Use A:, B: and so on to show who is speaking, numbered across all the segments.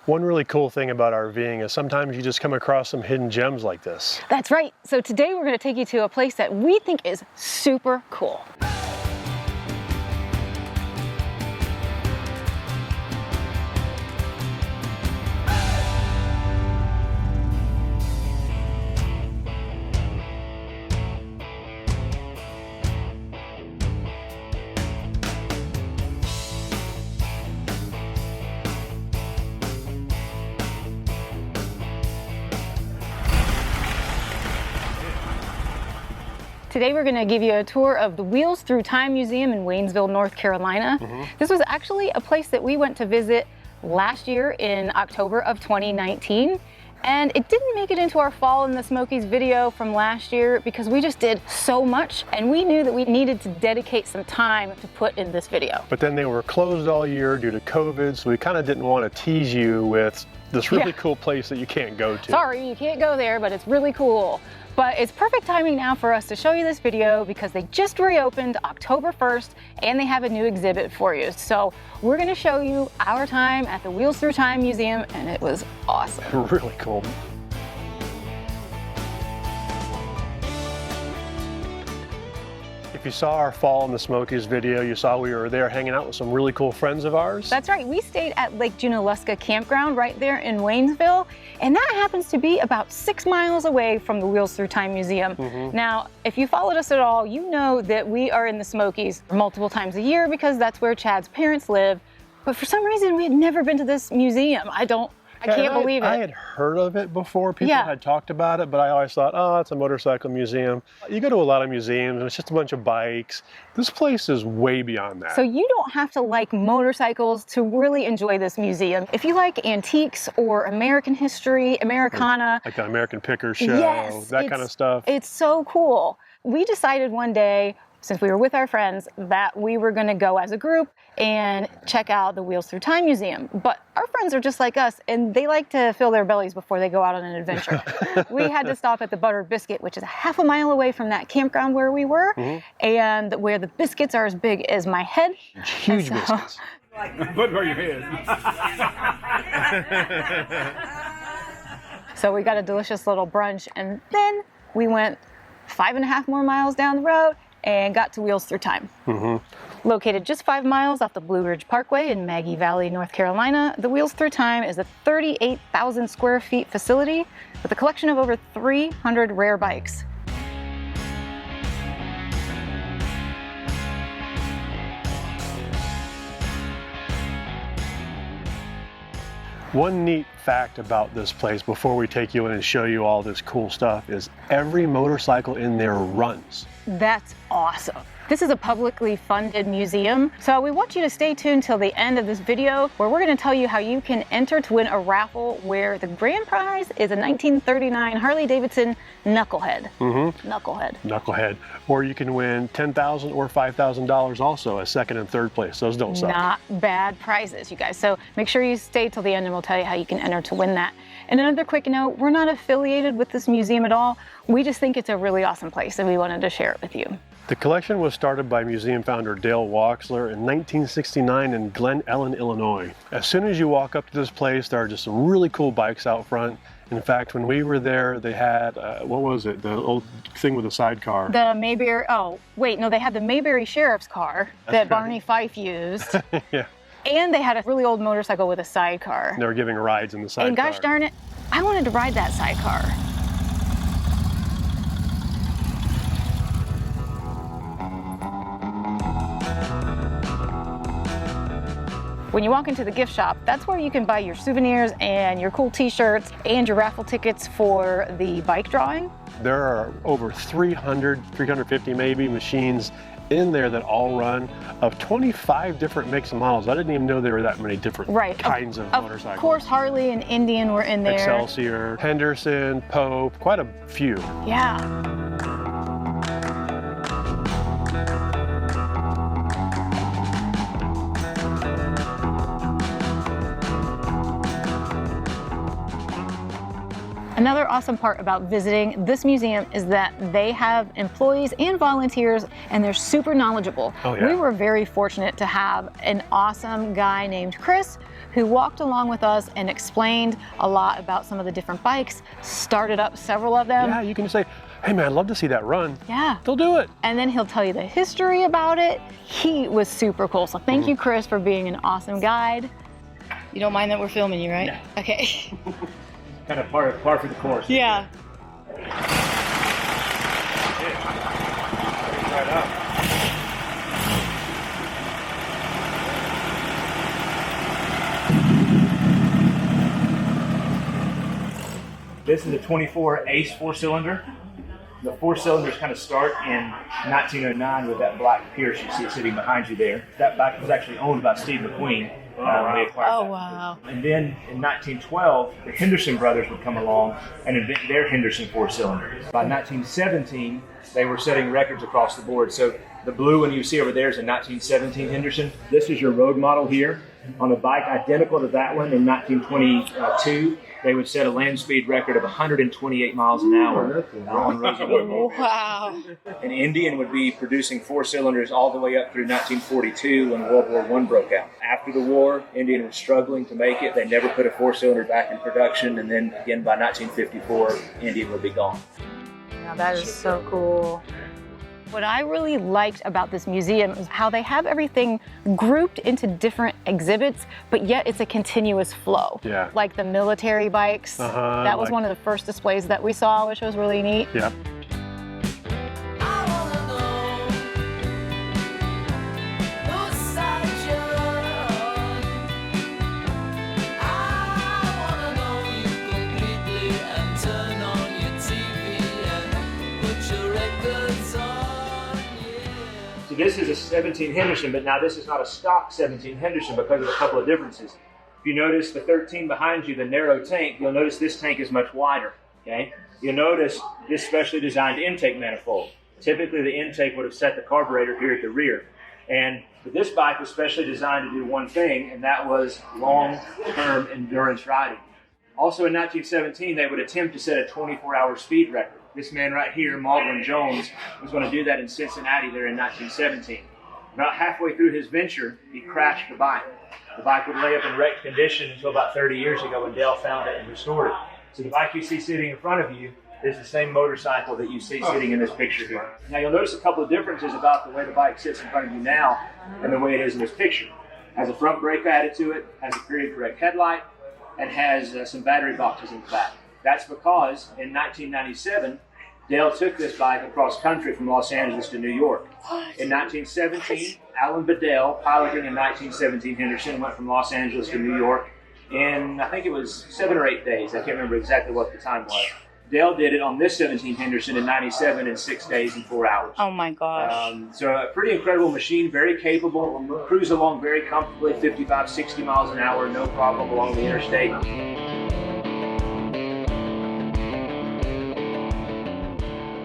A: One really cool thing about RVing is sometimes you just come across some hidden gems like this.
B: That's right. So today we're going to take you to a place that we think is super cool. Today we're going to give you a tour of the Wheels Through Time Museum in Waynesville, North Carolina. This was actually a place that we went to visit last year in October of 2019. And it didn't make it into our Fall in the Smokies video from last year because we just did so much and we knew that we needed to dedicate some time to put in this video.
A: But then they were closed all year due to COVID, so we kind of didn't want to tease you with this really cool place that you can't go to.
B: Sorry, you can't go there, but it's really cool. But it's perfect timing now for us to show you this video because they just reopened October 1st and they have a new exhibit for you. So we're going to show you our time at the Wheels Through Time Museum and it was awesome.
A: Really cool. If you saw our Fall in the Smokies video, you saw we were there hanging out with some really cool friends of ours.
B: That's right. We stayed at Lake Junaluska Campground right there in Waynesville, and that happens to be about 6 miles away from the Wheels Through Time Museum. Now, if you followed us at all, you know that we are in the Smokies multiple times a year because that's where Chad's parents live. But for some reason, we had never been to this museum. I can't believe it.
A: I had heard of it before. People had talked about it, but I always thought, oh, it's a motorcycle museum. You go to a lot of museums and it's just a bunch of bikes. This place is way beyond that.
B: So you don't have to like motorcycles to really enjoy this museum. If you like antiques or American history, Americana.
A: Like the American Picker Show, that kind of stuff.
B: It's so cool. We decided one day, since we were with our friends, that we were going to go as a group and check out the Wheels Through Time Museum. But our friends are just like us, and they like to fill their bellies before they go out on an adventure. We had to stop at the Buttered Biscuit, which is a half a mile away from that campground where we were, and where the biscuits are as big as my head.
A: Huge biscuits.
C: Put where your head.
B: So we got a delicious little brunch, and then we went 5.5 more miles down the road and got to Wheels Through Time. Located just 5 miles off the Blue Ridge Parkway in Maggie Valley, North Carolina, the Wheels Through Time is a 38,000 square feet facility with a collection of over 300 rare bikes.
A: One neat fact about this place before we take you in and show you all this cool stuff is every motorcycle in there runs.
B: That's awesome. This is a publicly funded museum, so we want you to stay tuned till the end of this video where we're going to tell you how you can enter to win a raffle where the grand prize is a 1939 Harley-Davidson Knucklehead. Knucklehead.
A: Or you can win $10,000 or $5,000 also as second and third place. Those don't suck.
B: Not bad prizes, you guys. So make sure you stay till the end and we'll tell you how you can enter to win that. And another quick note, we're not affiliated with this museum at all. We just think it's a really awesome place and we wanted to share it with you.
A: The collection was started by museum founder Dale Waxler in 1969 in Glen Ellen, Illinois. As soon as you walk up to this place, there are just some really cool bikes out front. In fact, when we were there, they had, what was it? The old thing with the sidecar.
B: The Mayberry, oh, wait, no, they had the Mayberry Sheriff's car that Barney Fife used.
A: Yeah.
B: And they had a really old motorcycle with a sidecar.
A: They were giving rides in the sidecar.
B: And gosh darn it, I wanted to ride that sidecar. When you walk into the gift shop, that's where you can buy your souvenirs and your cool t-shirts and your raffle tickets for the bike drawing.
A: There are over 350 maybe machines in there that all run of 25 different makes and models. I didn't even know there were that many different kinds of motorcycles.
B: Of course, Harley and Indian were in there.
A: Excelsior, Henderson, Pope, quite a few.
B: Yeah. Another awesome part about visiting this museum is that they have employees and volunteers and they're super knowledgeable.
A: Oh, yeah.
B: We were very fortunate to have an awesome guy named Chris who walked along with us and explained a lot about some of the different bikes, started up several of them.
A: Yeah, you can say, hey man, I'd love to see that run.
B: Yeah.
A: They'll do it.
B: And then he'll tell you the history about it. He was super cool. So thank you, Chris, for being an awesome guide. You don't mind that we're filming you, right?
C: No.
B: Okay.
C: Kind of par for the course.
B: Yeah.
C: Right up. This is a 24 Ace 4-cylinder. The 4 cylinders kind of start in 1909 with that black Pierce you see sitting behind you there. That bike was actually owned by Steve McQueen. We acquired that.
B: Wow.
C: And then in 1912, the Henderson brothers would come along and invent their Henderson 4-cylinder. By 1917, they were setting records across the board. So the blue one you see over there is a 1917 Henderson. This is your road model here. On a bike identical to that one in 1922, they would set a land speed record of 128 miles an hour on roads.
B: Wow.
C: An Indian would be producing 4 cylinders all the way up through 1942 when World War I broke out. After the war, Indian was struggling to make it. They never put a 4-cylinder back in production, and then again by 1954, Indian would be gone.
B: Now that is so cool. What I really liked about this museum is how they have everything grouped into different exhibits, but yet it's a continuous flow.
A: Yeah.
B: Like the military bikes. That was one of the first displays that we saw, which was really neat.
A: Yeah.
C: So this is a 17 Henderson, but now this is not a stock 17 Henderson because of a couple of differences. If you notice the 13 behind you, the narrow tank, you'll notice this tank is much wider, okay? You'll notice this specially designed intake manifold. Typically the intake would have set the carburetor here at the rear. But this bike was specially designed to do one thing, and that was long-term endurance riding. Also in 1917, they would attempt to set a 24-hour speed record. This man right here, Malvern Jones, was going to do that in Cincinnati there in 1917. About halfway through his venture, he crashed the bike. The bike would lay up in wrecked condition until about 30 years ago when Dale found it and restored it. So the bike you see sitting in front of you is the same motorcycle that you see sitting in this picture here. Now you'll notice a couple of differences about the way the bike sits in front of you now and the way it is in this picture. It has a front brake added to it, has a period correct headlight, and has some battery boxes in the back. That's because in 1997, Dale took this bike across country from Los Angeles to New York. In 1917, Alan Bedell, piloting a 1917 Henderson, went from Los Angeles to New York in, I think it was 7 or 8 days. I can't remember exactly what the time was. Dale did it on this 17 Henderson in 97 in 6 days and 4 hours.
B: Oh my gosh.
C: So a pretty incredible machine, very capable, cruise along very comfortably, 55, 60 miles an hour, no problem along the interstate.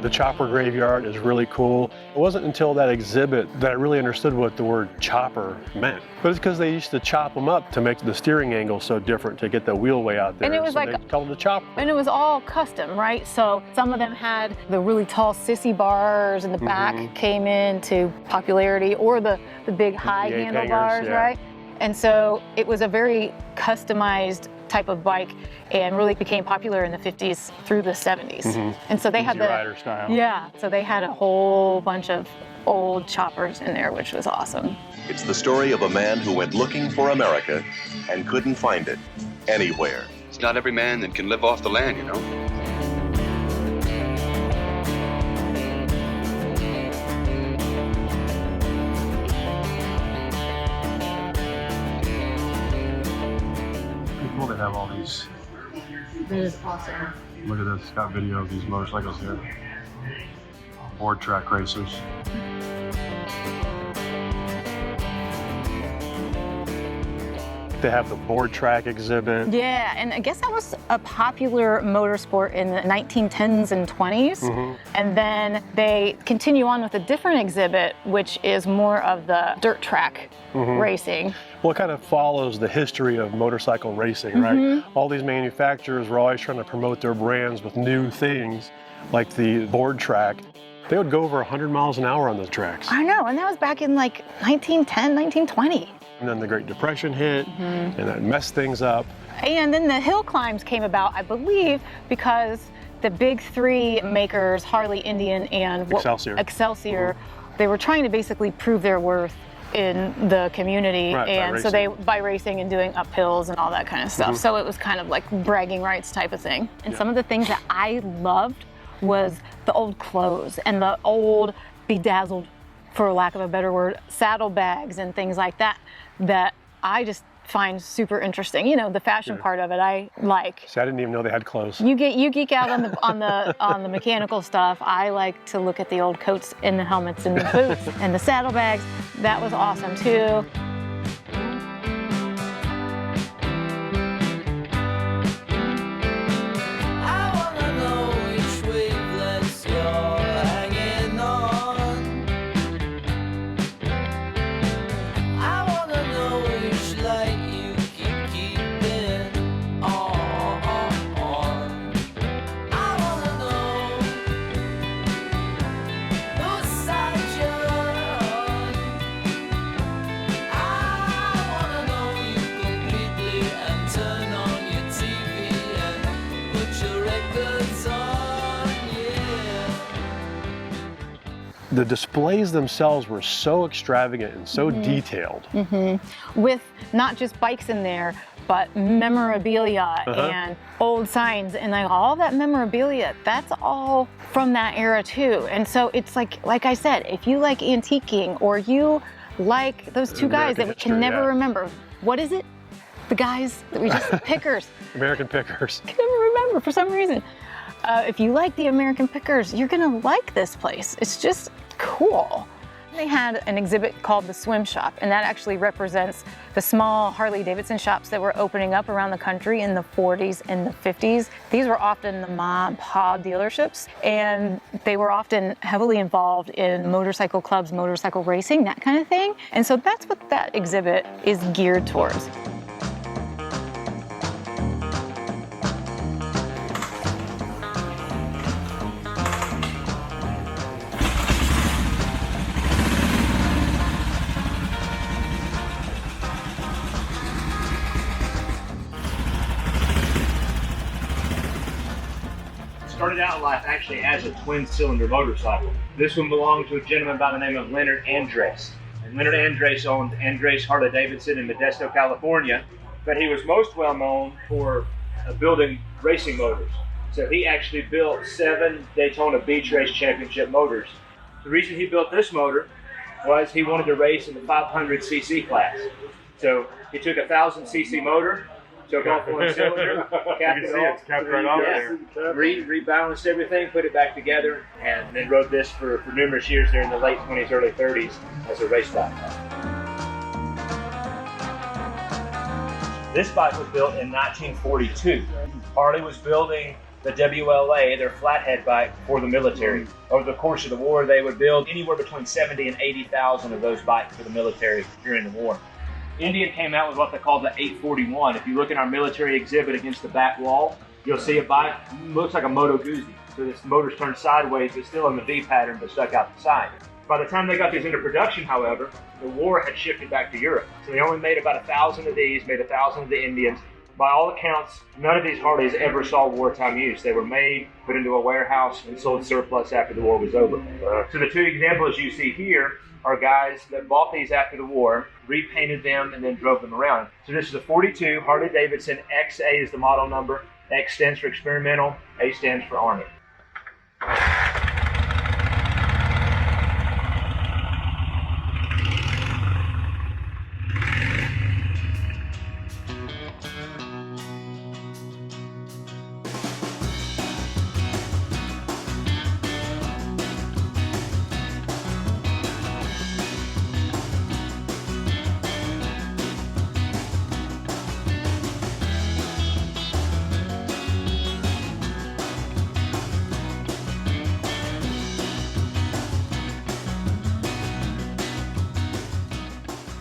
A: The chopper graveyard is really cool. It wasn't until that exhibit that I really understood what the word chopper meant. But it's because they used to chop them up to make the steering angle so different to get the wheelway out there.
B: And it was
A: so
B: like
A: they called it a chopper.
B: And it was all custom, right? So some of them had the really tall sissy bars in the back came into popularity, or the big high
A: the
B: handlebars,
A: yeah.
B: right? And so it was a very customized type of bike and really became popular in the 50s through the 70s. And so they had
A: Easy rider style.
B: Yeah, so they had a whole bunch of old choppers in there, which was awesome.
D: It's the story of a man who went looking for America and couldn't find it anywhere.
E: It's not every man that can live off the land, you know.
A: Cool to have all these.
B: That is awesome.
A: Look at this, it's got video of these motorcycles here. Board track racers. They have the board track exhibit.
B: Yeah, and I guess that was a popular motorsport in the 1910s and 20s. And then they continue on with a different exhibit, which is more of the dirt track racing.
A: Well, it kind of follows the history of motorcycle racing, right? All these manufacturers were always trying to promote their brands with new things, like the board track. They would go over 100 miles an hour on those tracks.
B: I know, and that was back in like 1910, 1920.
A: And then the Great Depression hit, and that messed things up.
B: And then the hill climbs came about, I believe, because the big three makers, Harley, Indian, and Excelsior, they were trying to basically prove their worth in the community, and so they by racing and doing uphills and all that kind of stuff. So it was kind of like bragging rights type of thing. And some of the things that I loved was the old clothes and the old bedazzled, for lack of a better word, saddlebags and things like that that I just find super interesting. You know, the fashion part of it I like.
A: See, I didn't even know they had clothes.
B: You geek out on the mechanical stuff. I like to look at the old coats and the helmets and the boots and the saddlebags. That was awesome too.
A: The displays themselves were so extravagant and so detailed.
B: With not just bikes in there, but memorabilia and old signs, and like all that memorabilia, that's all from that era too. And so it's like I said, if you like antiquing or you like those two guys that we can never remember, what is it? The guys that we just, Pickers.
A: American Pickers.
B: I can never remember for some reason. If you like the American Pickers, you're gonna like this place. It's just cool. They had an exhibit called the Swim Shop, and that actually represents the small Harley-Davidson shops that were opening up around the country in the 40s and the 50s. These were often the mom and pop dealerships, and they were often heavily involved in motorcycle clubs, motorcycle racing, that kind of thing. And so that's what that exhibit is geared towards.
C: Started out in life actually as a twin-cylinder motorcycle. This one belonged to a gentleman by the name of Leonard Andres. And Leonard Andres owned Andres Harley-Davidson in Modesto, California, but he was most well known for building racing motors. So he actually built 7 Daytona Beach Race Championship motors. The reason he built this motor was he wanted to race in the 500cc class. So he took a 1000cc motor, took off one cylinder, capped it off, rebalanced everything, put it back together, and then rode this for numerous years there in the late 20s, early 30s as a race bike. This bike was built in 1942. Harley was building the WLA, their flathead bike, for the military. Over the course of the war, they would build anywhere between 70 and 80,000 of those bikes for the military during the war. Indian came out with what they call the 841. If you look in our military exhibit against the back wall, you'll see a bike, looks like a Moto Guzzi. So this motor's turned sideways, but still in the V pattern, but stuck out the side. By the time they got these into production, however, the war had shifted back to Europe. So they only made about 1,000 of these, made 1,000 of the Indians. By all accounts, none of these Harleys ever saw wartime use. They were made, put into a warehouse, and sold surplus after the war was over. So the two examples you see here are guys that bought these after the war, repainted them, and then drove them around. So this is a 42 Harley-Davidson. XA is the model number. X stands for experimental, A stands for Army.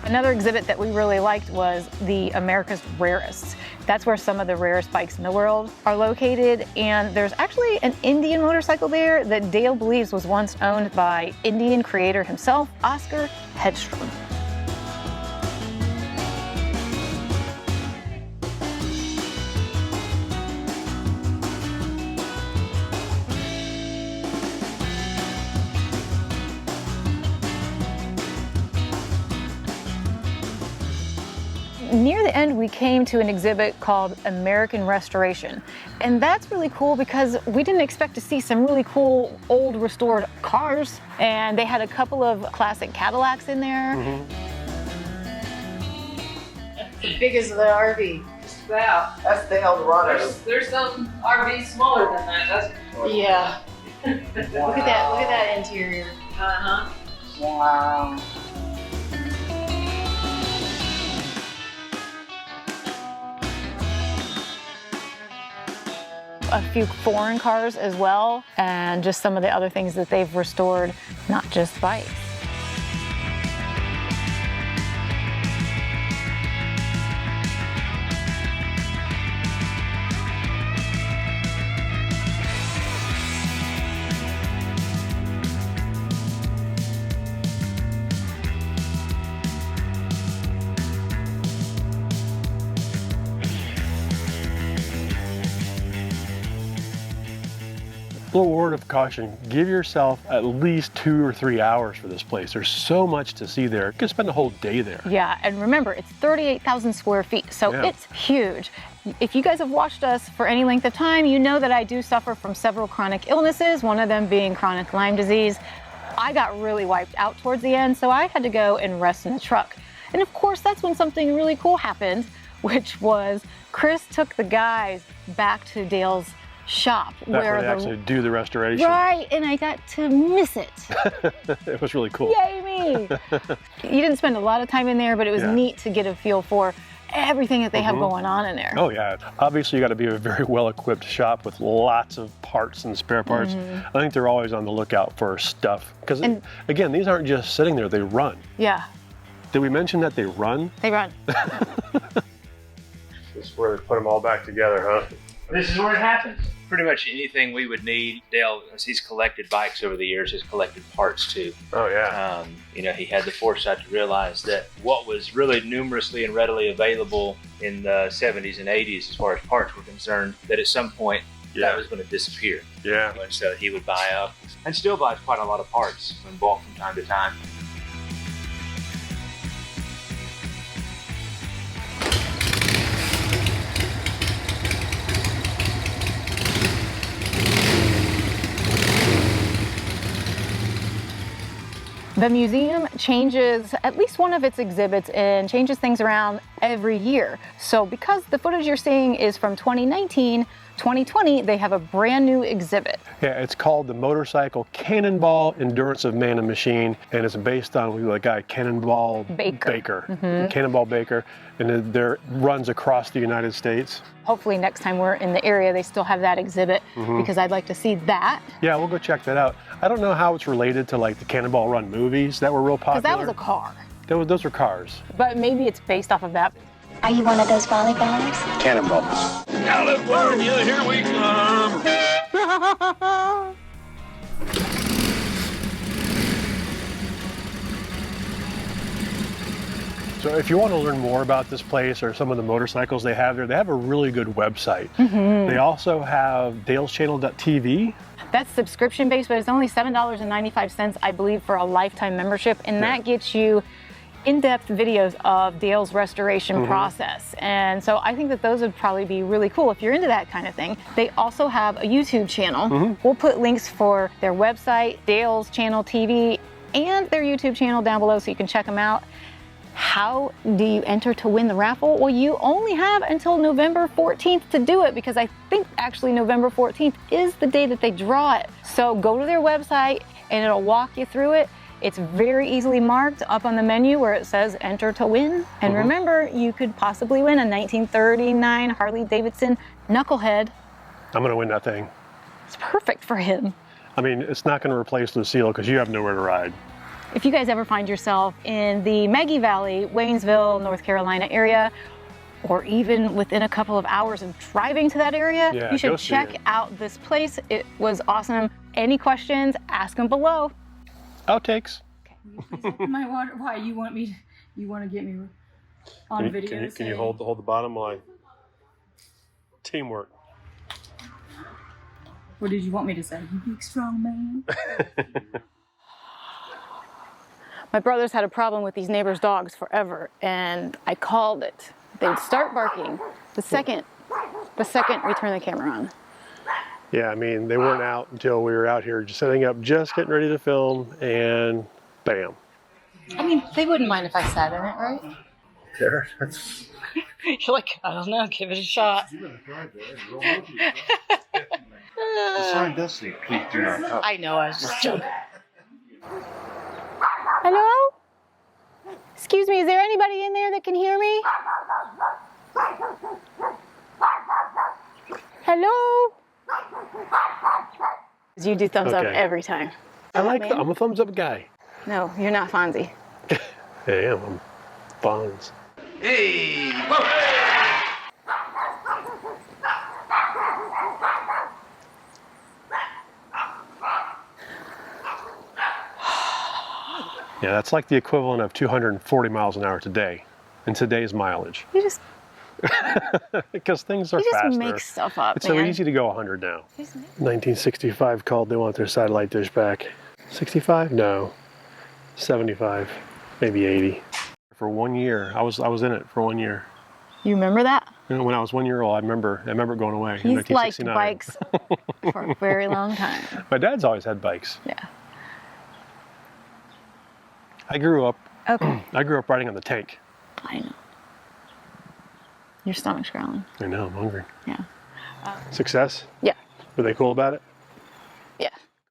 B: Another exhibit that we really liked was the America's Rarest. That's where some of the rarest bikes in the world are located, and there's actually an Indian motorcycle there that Dale believes was once owned by Indian creator himself, Oscar Hedstrom. near the end, we came to an exhibit called American Restoration. And that's really cool because we didn't expect to see some really cool old restored cars. And they had a couple of classic Cadillacs in there.
F: That's the biggest of the RV. Just about.
G: That's the Eldorado.
F: There's some RVs smaller than that. That's for sure. Yeah. Look at that. Look at that interior. Uh-huh.
G: Wow.
B: A few foreign cars as well, and just some of the other things that they've restored, not just bikes.
A: Little word of caution, give yourself at least 2 or 3 hours for this place. There's so much to see there. You could spend a whole day there.
B: Yeah, and remember, it's 38,000 square feet, so it's huge. If you guys have watched us for any length of time, you know that I do suffer from several chronic illnesses, one of them being chronic Lyme disease. I got really wiped out towards the end, so I had to go and rest in a truck. And of course, that's when something really cool happened, which was Chris took the guys back to Dale's shop
A: where they actually do the restoration.
B: Right, and I got to miss it.
A: It was really cool.
B: Yay me! You didn't spend a lot of time in there, but it was neat to get a feel for everything that they have going on in there.
A: Oh yeah, obviously you got to be a very well-equipped shop with lots of parts and spare parts. I think they're always on the lookout for stuff because again, these aren't just sitting there, they run.
B: Yeah.
A: Did we mention that they run?
B: They run.
A: This is where they put them all back together, huh?
C: This is where it happens. Pretty much anything we would need. Dale, as he's collected bikes over the years, has collected parts too.
A: Oh yeah.
C: You know, he had the foresight to realize that what was really numerously and readily available in the 70s and 80s as far as parts were concerned, that at some point that was going to disappear.
A: Yeah.
C: And so he would buy up and still buys quite a lot of parts in bulk from time to time.
B: The museum changes at least one of its exhibits and changes things around every year. So because the footage you're seeing is from 2019, 2020, they have a brand new exhibit.
A: Yeah, it's called the Motorcycle Cannonball Endurance of Man and Machine, and it's based on the guy Cannonball Baker. Cannonball Baker, and it runs across the United States.
B: Hopefully next time we're in the area, they still have that exhibit because I'd like to see that.
A: Yeah, we'll go check that out. I don't know how it's related to like the Cannonball Run movies that were real popular.
B: Because that was a car.
A: Those were cars.
B: But maybe it's based off of that.
H: Are you one of those volleyballers?
D: Cannonballs.
E: California, here we come.
A: So if you want to learn more about this place or some of the motorcycles they have there, they have a really good website. They also have daleschannel.tv.
B: That's subscription based, but it's only $7.95, I believe, for a lifetime membership. And that gets you in-depth videos of Dale's restoration process. And so I think that those would probably be really cool if you're into that kind of thing. They also have a YouTube channel. We'll put links for their website, Dale's Channel TV, and their YouTube channel down below so you can check them out. How do you enter to win the raffle? Well, you only have until November 14th to do it because I think actually November 14th is the day that they draw it. So go to their website and it'll walk you through it. It's very easily marked up on the menu where it says enter to win. And remember, you could possibly win a 1939 Harley Davidson Knucklehead.
A: I'm going to win that thing.
B: It's perfect for him.
A: I mean, it's not going to replace Lucille because you have nowhere to ride.
B: If you guys ever find yourself in the Maggie Valley, Waynesville, North Carolina area, or even within a couple of hours of driving to that area, you should check out this place. It was awesome. Any questions, ask them below.
A: Outtakes.
F: My water. Why you want to get me on video?
A: Can you hold the bottom line? Teamwork.
F: What did you want me to say? You big strong man.
B: My brother's had a problem with these neighbors' dogs forever, and I called it. They'd start barking the second we turn the camera on.
A: Yeah, I mean, they weren't out until we were out here just setting up, just getting ready to film, and bam.
F: I mean, they wouldn't mind if I sat in it, right?
A: There, that's...
F: You're like, I don't know, give it a shot.
D: The sign does say, please do not touch.
F: I know, I was just joking.
B: Hello? Excuse me, is there anybody in there that can hear me? Hello? You do thumbs up
A: Okay.
B: every time.
A: I'm a thumbs up guy.
B: No, you're not Fonzie.
A: I am. I'm Fonz.
E: Hey! Whoa!
A: Yeah, that's like the equivalent of 240 miles an hour today, in today's mileage.
B: You just
A: Because things are
B: You just
A: faster.
B: make stuff up,
A: It's
B: man.
A: so easy to go 100 now. 1965 called, they want their satellite dish back. 65? No. 75, maybe 80. For 1 year, I was in it for 1 year.
B: You remember that?
A: You know, when I was 1 year old, I remember it going away in
B: He's liked
A: 1969.
B: bikes for a very long time.
A: My dad's always had bikes.
B: Yeah.
A: I grew up
B: Okay.
A: riding on the tank.
B: I know. Your stomach's growling.
A: I know, I'm hungry.
B: Yeah.
A: Success?
B: Yeah.
A: Were they cool about it?